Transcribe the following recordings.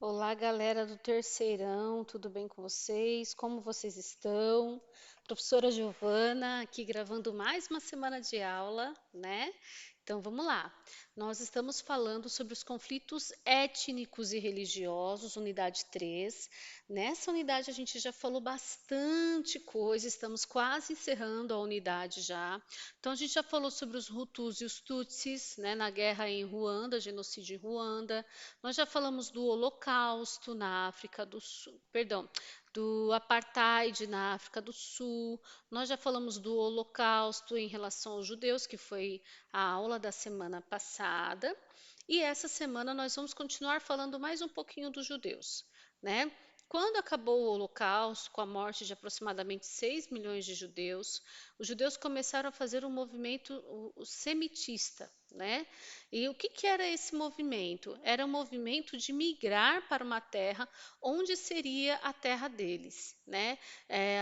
Olá, galera do terceirão, tudo bem com vocês? Como vocês estão? Professora Giovana aqui gravando mais uma semana de aula, né? Então vamos lá. Nós estamos falando sobre os conflitos étnicos e religiosos, unidade 3. Nessa unidade a gente já falou bastante coisa, estamos quase encerrando a unidade já. Então a gente já falou sobre os Hutus e os Tutsis, né, na guerra em Ruanda, genocídio em Ruanda. Nós já falamos do Holocausto na África do Sul, perdão, do Apartheid na África do Sul. Nós já falamos do Holocausto em relação aos judeus, que foi a aula da semana passada. E essa semana nós vamos continuar falando mais um pouquinho dos judeus, né? Quando acabou o Holocausto, com a morte de aproximadamente 6 milhões de judeus, os judeus começaram a fazer um movimento o semitista, né? E o que, que era esse movimento? Era um movimento de migrar para uma terra onde seria a terra deles, né?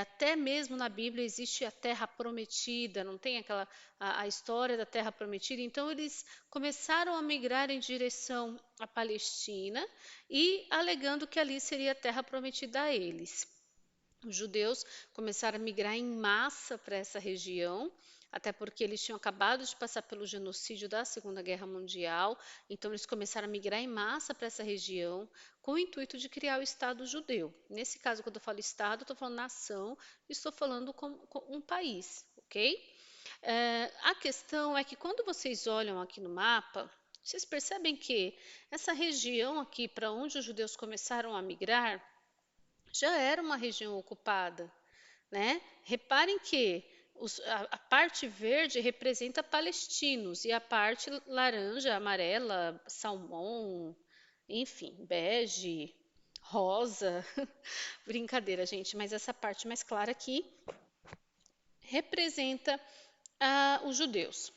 Até mesmo na Bíblia existe a terra prometida, não tem aquela a história da terra prometida. Então eles começaram a migrar em direção à Palestina e alegando que ali seria a terra prometida a eles. Os judeus começaram a migrar em massa para essa região, até porque eles tinham acabado de passar pelo genocídio da Segunda Guerra Mundial, então eles começaram a migrar em massa para essa região com o intuito de criar o Estado judeu. Nesse caso, quando eu falo Estado, eu estou falando nação, estou falando com um país, ok? A questão é que quando vocês olham aqui no mapa, vocês percebem que essa região aqui para onde os judeus começaram a migrar já era uma região ocupada, né? Reparem que a parte verde representa palestinos e a parte laranja, amarela, salmão, enfim, bege, rosa. Brincadeira, gente, mas essa parte mais clara aqui representa os judeus.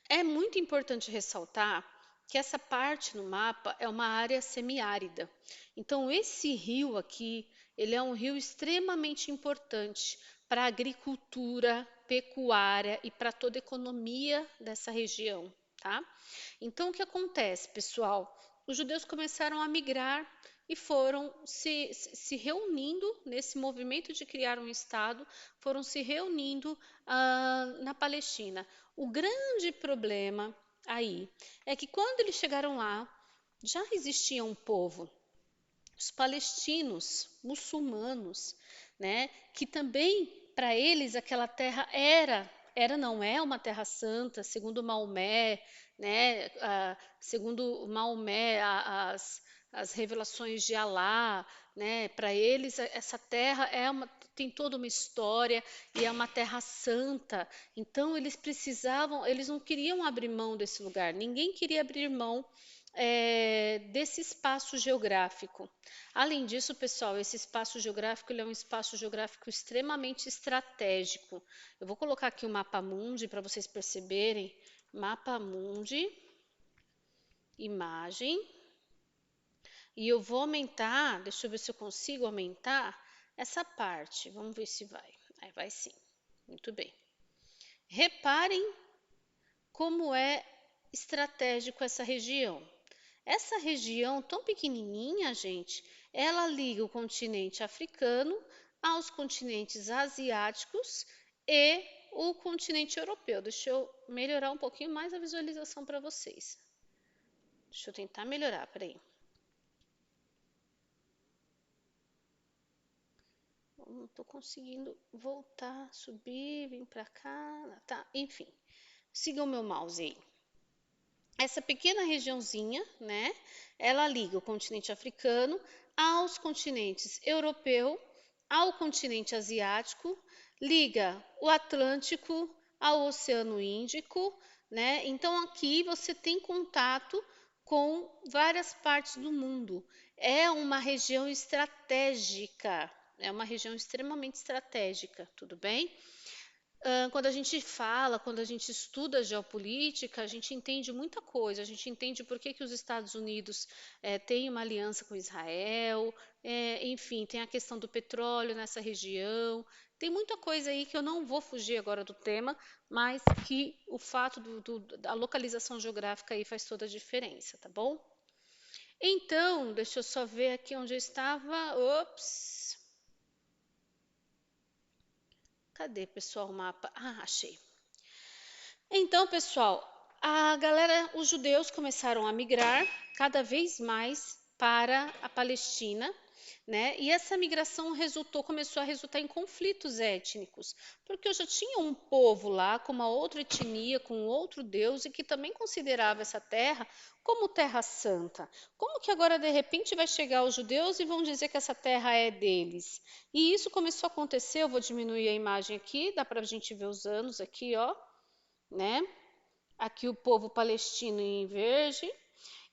É muito importante ressaltar que essa parte no mapa é uma área semiárida. Então, esse rio aqui, ele é um rio extremamente importante para a agricultura, pecuária e para toda a economia dessa região, tá? Então, o que acontece, pessoal? Os judeus começaram a migrar e foram se reunindo nesse movimento de criar um Estado, foram se reunindo na Palestina. O grande problema aí é que quando eles chegaram lá, já existia um povo, os palestinos, muçulmanos, né, que também para eles aquela terra era não é uma terra santa, segundo Maomé, né, segundo Maomé, as revelações de Alá, né, para eles essa terra tem toda uma história e é uma terra santa. Então eles precisavam, eles não queriam abrir mão desse lugar, ninguém queria abrir mão desse espaço geográfico. Além disso, pessoal, esse espaço geográfico ele é um espaço geográfico extremamente estratégico. Eu vou colocar aqui o mapa mundi para vocês perceberem. Mapa mundi, imagem. E eu vou aumentar, deixa eu ver se eu consigo aumentar essa parte. Vamos ver se vai. Vai sim. Muito bem. Reparem como é estratégico essa região. Essa região tão pequenininha, gente, ela liga o continente africano aos continentes asiáticos e o continente europeu. Deixa eu melhorar um pouquinho mais a visualização para vocês. Deixa eu tentar melhorar, peraí. Não estou conseguindo voltar, subir, vir para cá, tá? Enfim, sigam o meu mouse aí. Essa pequena regiãozinha, né, ela liga o continente africano aos continentes europeu, ao continente asiático, liga o Atlântico ao Oceano Índico, né? Então aqui você tem contato com várias partes do mundo. É uma região estratégica, é uma região extremamente estratégica, tudo bem? Quando a gente fala, quando a gente estuda geopolítica, a gente entende muita coisa. A gente entende por que os Estados Unidos têm uma aliança com Israel, enfim, tem a questão do petróleo nessa região. Tem muita coisa aí que eu não vou fugir agora do tema, mas que o fato da localização geográfica aí faz toda a diferença, tá bom? Então, deixa eu só ver aqui onde eu estava. Ops, cadê, pessoal, o mapa? Ah, achei. Então, pessoal, os judeus começaram a migrar cada vez mais para a Palestina, né? E essa migração começou a resultar em conflitos étnicos, porque eu já tinha um povo lá com uma outra etnia, com outro Deus e que também considerava essa terra como terra santa. Como que agora de repente vai chegar os judeus e vão dizer que essa terra é deles? E isso começou a acontecer. Eu vou diminuir a imagem aqui, dá para a gente ver os anos aqui, ó, né? Aqui o povo palestino em verde.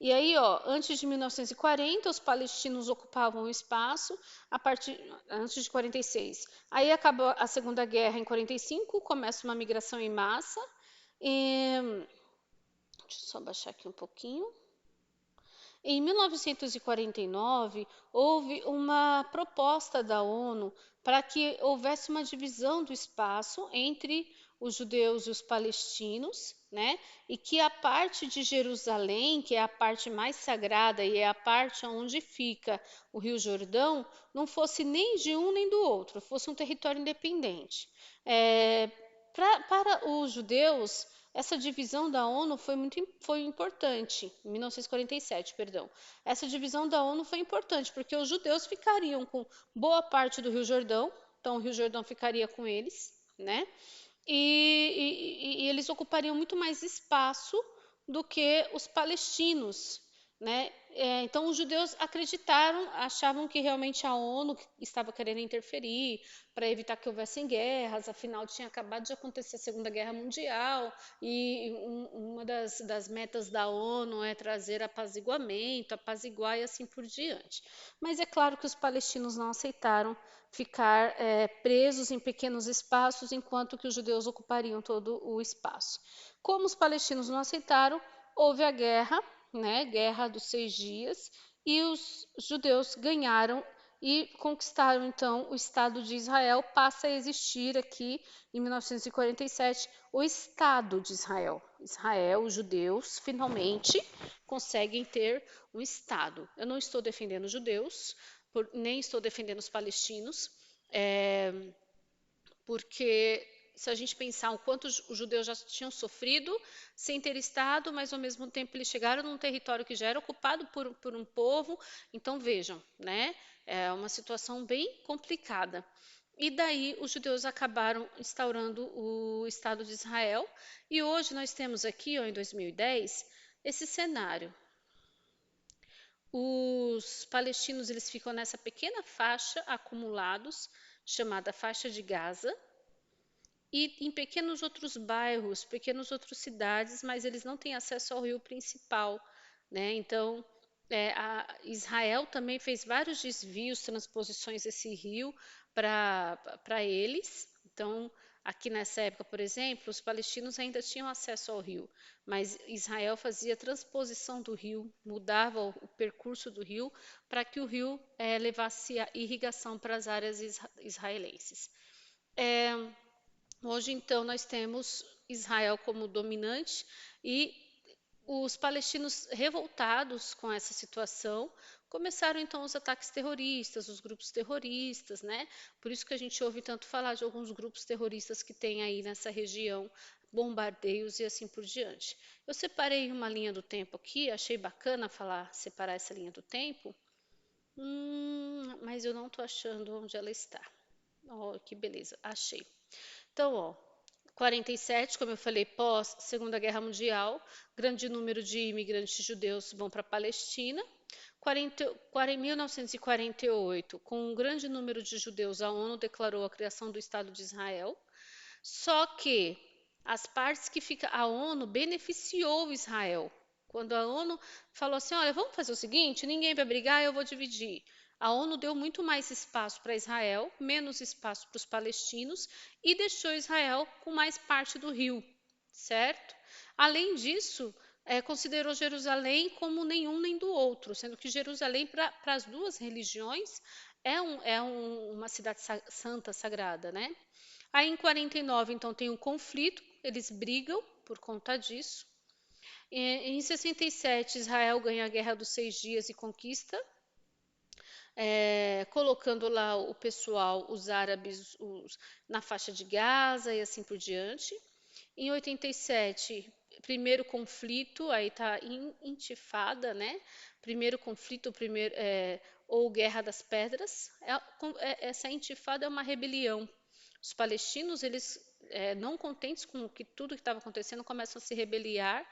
E aí, ó, antes de 1940, os palestinos ocupavam o espaço a partir antes de 46. Aí acaba a Segunda Guerra em 45, começa uma migração em massa. E, deixa eu só baixar aqui um pouquinho. Em 1949, houve uma proposta da ONU para que houvesse uma divisão do espaço entre os judeus e os palestinos, né? E que a parte de Jerusalém, que é a parte mais sagrada e é a parte onde fica o Rio Jordão, não fosse nem de um nem do outro, fosse um território independente. É, para os judeus, essa divisão da ONU foi importante, em 1947, perdão. Essa divisão da ONU foi importante, porque os judeus ficariam com boa parte do Rio Jordão, então o Rio Jordão ficaria com eles, né? E eles ocupariam muito mais espaço do que os palestinos, né? Então os judeus acreditaram, achavam que realmente a ONU estava querendo interferir para evitar que houvessem guerras, afinal tinha acabado de acontecer a Segunda Guerra Mundial e uma das metas da ONU é trazer apaziguamento, apaziguar e assim por diante. Mas é claro que os palestinos não aceitaram ficar presos em pequenos espaços, enquanto que os judeus ocupariam todo o espaço. Como os palestinos não aceitaram, houve a guerra, né, Guerra dos 6 Dias, e os judeus ganharam e conquistaram então o Estado de Israel. Passa a existir aqui em 1947 o Estado de Israel. Israel, os judeus finalmente conseguem ter um Estado. Eu não estou defendendo os judeus, nem estou defendendo os palestinos, porque se a gente pensar o quanto os judeus já tinham sofrido sem ter Estado, mas ao mesmo tempo eles chegaram num território que já era ocupado por um povo, então vejam, né? É uma situação bem complicada. E daí os judeus acabaram instaurando o Estado de Israel, e hoje nós temos aqui, ó, em 2010, esse cenário. Os palestinos eles ficam nessa pequena faixa acumulados, chamada faixa de Gaza, e em pequenos outros bairros, pequenas outras cidades, mas eles não têm acesso ao rio principal, né? Então, Israel também fez vários desvios, transposições desse rio para eles. Então, aqui nessa época, por exemplo, os palestinos ainda tinham acesso ao rio, mas Israel fazia transposição do rio, mudava o percurso do rio para que o rio levasse a irrigação para as áreas israelenses. É, Hoje, então, nós temos Israel como dominante e os palestinos revoltados com essa situação começaram então os ataques terroristas, os grupos terroristas, né? Por isso que a gente ouve tanto falar de alguns grupos terroristas que tem aí nessa região, bombardeios e assim por diante. Eu separei uma linha do tempo aqui, achei bacana separar essa linha do tempo, mas eu não estou achando onde ela está. Oh, que beleza, achei. Então, ó, 47, como eu falei, pós Segunda Guerra Mundial, grande número de imigrantes judeus vão para a Palestina. 1948, com um grande número de judeus, a ONU declarou a criação do Estado de Israel. Só que as partes que fica, a ONU beneficiou Israel. Quando a ONU falou assim, olha, vamos fazer o seguinte, ninguém vai brigar, eu vou dividir. A ONU deu muito mais espaço para Israel, menos espaço para os palestinos e deixou Israel com mais parte do rio, certo? Além disso, considerou Jerusalém como nenhum nem do outro, sendo que Jerusalém, para as duas religiões, uma cidade santa, sagrada, né? Aí em 49, então, tem um conflito, eles brigam por conta disso. Em 67, Israel ganha a Guerra dos Seis Dias e conquista, colocando lá o pessoal, os árabes, na faixa de Gaza e assim por diante. Em 87, primeiro conflito, aí tá intifada, né? Primeiro conflito, ou Guerra das Pedras. Essa intifada é uma rebelião. Os palestinos, eles, não contentes com tudo que estava acontecendo, começam a se rebeliar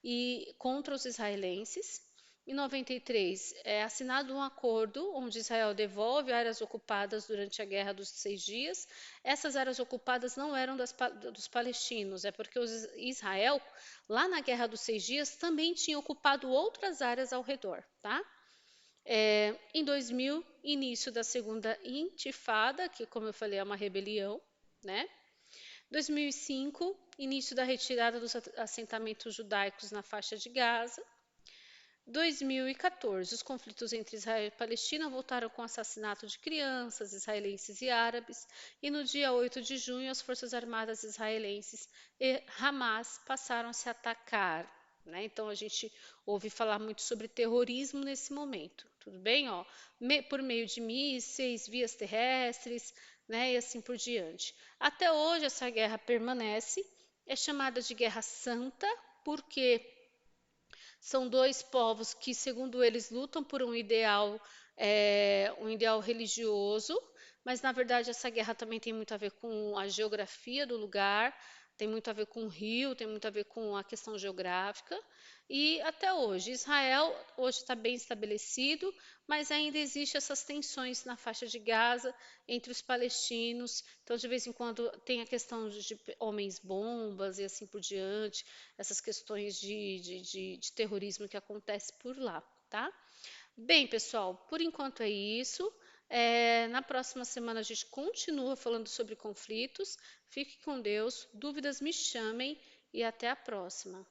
e contra os israelenses. Em 93, é assinado um acordo onde Israel devolve áreas ocupadas durante a Guerra dos Seis Dias. Essas áreas ocupadas não eram dos palestinos, é porque Israel, lá na Guerra dos Seis Dias, também tinha ocupado outras áreas ao redor, tá? Em 2000, início da segunda intifada, que, como eu falei, é uma rebelião, né? 2005, início da retirada dos assentamentos judaicos na faixa de Gaza. 2014, os conflitos entre Israel e Palestina voltaram com o assassinato de crianças, israelenses e árabes, e no dia 8 de junho, as forças armadas israelenses e Hamas passaram a se atacar. Né? Então, a gente ouve falar muito sobre terrorismo nesse momento, tudo bem? Ó, por meio de mísseis, vias terrestres, né? E assim por diante. Até hoje, essa guerra permanece, é chamada de Guerra Santa, porque são dois povos que, segundo eles, lutam por um ideal religioso, mas na verdade essa guerra também tem muito a ver com a geografia do lugar, tem muito a ver com o rio, tem muito a ver com a questão geográfica. E até hoje, Israel hoje está bem estabelecido, mas ainda existe essas tensões na faixa de Gaza entre os palestinos. Então, de vez em quando tem a questão de homens-bombas e assim por diante, essas questões de terrorismo que acontece por lá, tá? Bem, pessoal, por enquanto é isso. Na próxima semana a gente continua falando sobre conflitos. Fique com Deus. Dúvidas me chamem e até a próxima.